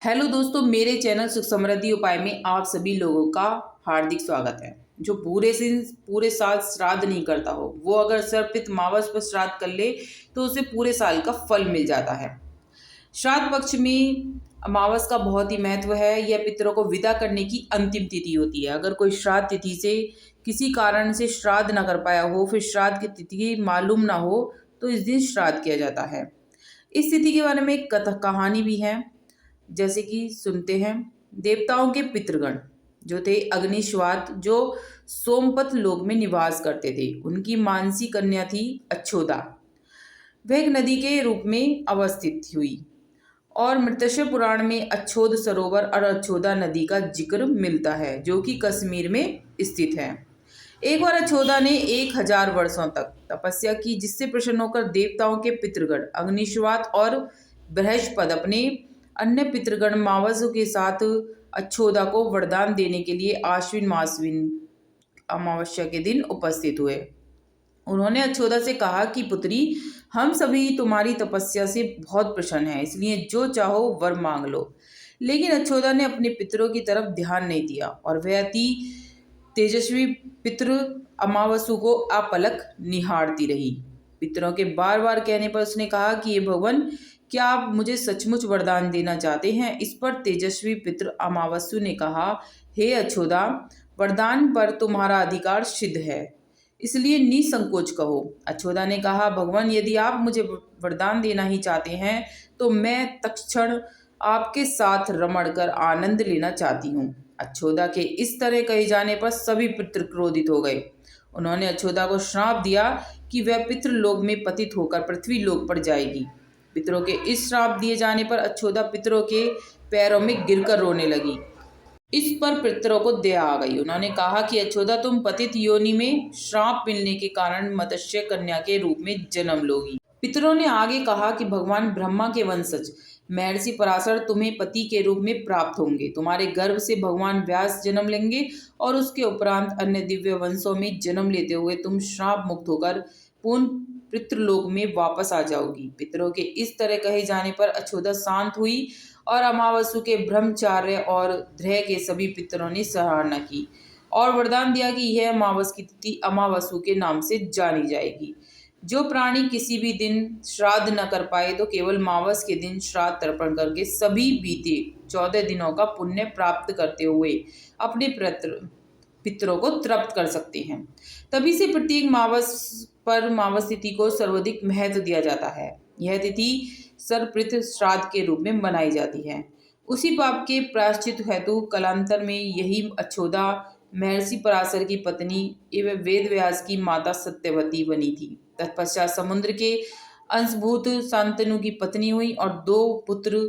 Hello दोस्तों, मेरे channel सुख समृद्धि उपाय में आप सभी लोगों का हार्दिक स्वागत है। जो पूरे साल श्राद्ध नहीं करता हो, वो अगर सर्पित मावस पर श्राद्ध कर ले तो उसे पूरे साल का फल मिल जाता है। श्राद्ध पक्ष में अमावस का बहुत ही महत्व है। यह पितरों को विदा करने की अंतिम तिथि होती है। अगर कोई श्राद्ध तिथि से किसी कारण से श्राद्ध न कर पाया हो, फिर श्राद्ध की तिथि मालूम ना हो, तो इस दिन श्राद्ध किया जाता है। इस तिथि के बारे में एक कथा कहानी भी है, जैसे कि सुनते हैं। देवताओं के पितृगण जो थे अग्निश्वात, जो सोमपत लोक में निवास करते थे, उनकी मानसी कन्या थी अच्छोदा। वह एक नदी के रूप में अवस्थित हुई और मृत्युंजय पुराण में अच्छोद सरोवर और अच्छोदा नदी का जिक्र मिलता है, जो कि कश्मीर में स्थित है। एक बार अच्छोदा ने 1000 वर्षों तक तपस्या की, जिससे प्रसन्न होकर देवताओं के पितृगण अग्निश्वात और बृहस्पति अपने अन्य पितृगण मावसों के साथ अच्छोदा को वरदान देने के लिए आश्विन मासविन अमावस्या के दिन उपस्थित हुए। उन्होंने अच्छोदा से कहा कि पुत्री, हम सभी तुम्हारी तपस्या से बहुत प्रसन्न हैं, इसलिए जो चाहो वर मांग लो। लेकिन अच्छोदा ने अपने पितरों की तरफ ध्यान नहीं दिया और वह अति तेजस्वी पितृ अमावसु को अपलक निहारती रही। पितरों के बार बार कहने पर उसने कहा कि ये भगवान, क्या आप मुझे सचमुच वरदान देना चाहते हैं? इस पर तेजस्वी पितृ अमावस्यु ने कहा, हे अच्छोदा, वरदान पर तुम्हारा अधिकार सिद्ध है, इसलिए निसंकोच कहो। अच्छोदा ने कहा, भगवान, यदि आप मुझे वरदान देना ही चाहते हैं तो मैं तत्क्षण आपके साथ रमण कर आनंद लेना चाहती हूँ। अच्छोदा के इस तरह कहे जाने पर सभी पितृ क्रोधित हो गए। उन्होंने अच्छोदा को श्राप दिया कि वह पितृलोक में पतित होकर पृथ्वी लोक पर जाएगी। पितरों के इस श्राप दिए जाने पर अच्छोदा पितरों के पैरों में गिरकर रोने लगी। इस पर पितरों को दया आ गई। उन्होंने कहा कि अच्छोदा, तुम पतित योनि में श्राप मिलने के कारण मत्स्य कन्या के रूप में जन्म लोगी। पितरों ने आगे कहा कि भगवान ब्रह्मा के वंशज महर्षि पराशर तुम्हें पति के रूप में प्राप्त होंगे। तुम्हारे गर्भ से भगवान व्यास जन्म लेंगे और उसके उपरांत अन्य दिव्य वंशों में जन्म लेते हुए तुम श्राप मुक्त होकर पूर्ण पितृलोक में वापस आ जाओगी। पितरों के इस तरह कहे जाने पर अच्छोदा शांत हुई और अमावस्यु के ब्रह्मचार्य और ध्रेय के सभी पितरों ने सराहना की और वरदान दिया कि यह अमावस की तिथि अमावस्यु के नाम से जानी जाएगी। जो प्राणी किसी भी दिन श्राद्ध न कर पाए तो केवल मावस के दिन श्राद्ध तर्पण करके सभी बीते 14 दिनों का पुण्य प्राप्त करते हुए अपने पितरों को तृप्त कर सकते हैं। तभी से प्रत्येक मावस पर मावस तिथि को सर्वाधिक महत्व दिया जाता है। यह तिथि सर्वप्रथ श्राद्ध के रूप में मनाई जाती है। उसी पाप के प्रायश्चित हेतु कालांतर में यही अच्छोदा महर्षि पराशर की पत्नी एवं वेद व्यास की माता सत्यवती बनी थी। तत्पश्चात समुद्र के अंशभूत शांतनु की पत्नी हुई और 2 पुत्र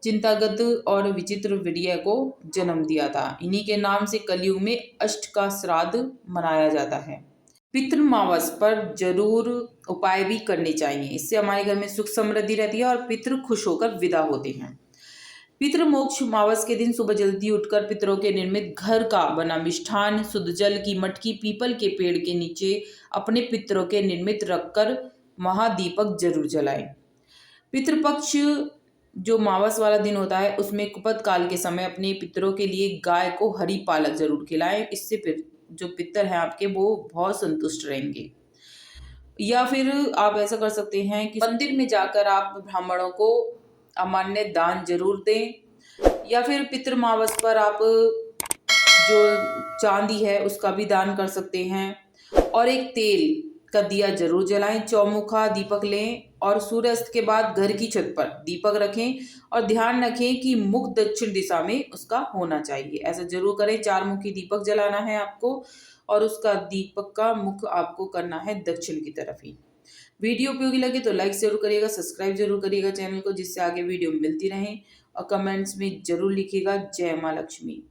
चिंतागत और विचित्र वीर्य को जन्म दिया था। इन्हीं के नाम से कलयुग में अष्ट का श्राद्ध मनाया जाता है। पितृमावस पर जरूर उपाय भी करने चाहिए, इससे हमारे घर में सुख समृद्धि रहती है और पितृ खुश होकर विदा होते हैं। पितृमोक्ष मावस के दिन सुबह जल्दी उठकर पितरों के निर्मित घर का बना मिष्ठान, शुद्ध जल की मटकी पीपल के पेड़ के नीचे अपने पितरों के निर्मित रखकर महादीपक जरूर जलाएं। पितृपक्ष जो मावस वाला दिन होता है, उसमें कुपत काल के समय अपने पितरों के लिए गाय को हरी पालक जरूर खिलाएं। इससे फिर जो पितर हैं आपके, वो बहुत संतुष्ट रहेंगे। या फिर आप ऐसा कर सकते हैं कि मंदिर में जाकर आप ब्राह्मणों को अमान्य दान जरूर दें, या फिर पितृमावस पर आप जो चांदी है उसका भी दान कर सकते हैं और एक तेल का दिया जरूर जलाएं। चौमुखा दीपक लें और सूर्यास्त के बाद घर की छत पर दीपक रखें और ध्यान रखें कि मुख दक्षिण दिशा में उसका होना चाहिए। ऐसा जरूर करें। 4 मुखी दीपक जलाना है आपको और उसका दीपक का मुख आपको करना है दक्षिण की तरफ ही। वीडियो उपयोगी लगे तो लाइक जरूर करिएगा, सब्सक्राइब जरूर करिएगा चैनल को, जिससे आगे वीडियो मिलती रहें, और कमेंट्स में जरूर लिखिएगा जय माँ लक्ष्मी।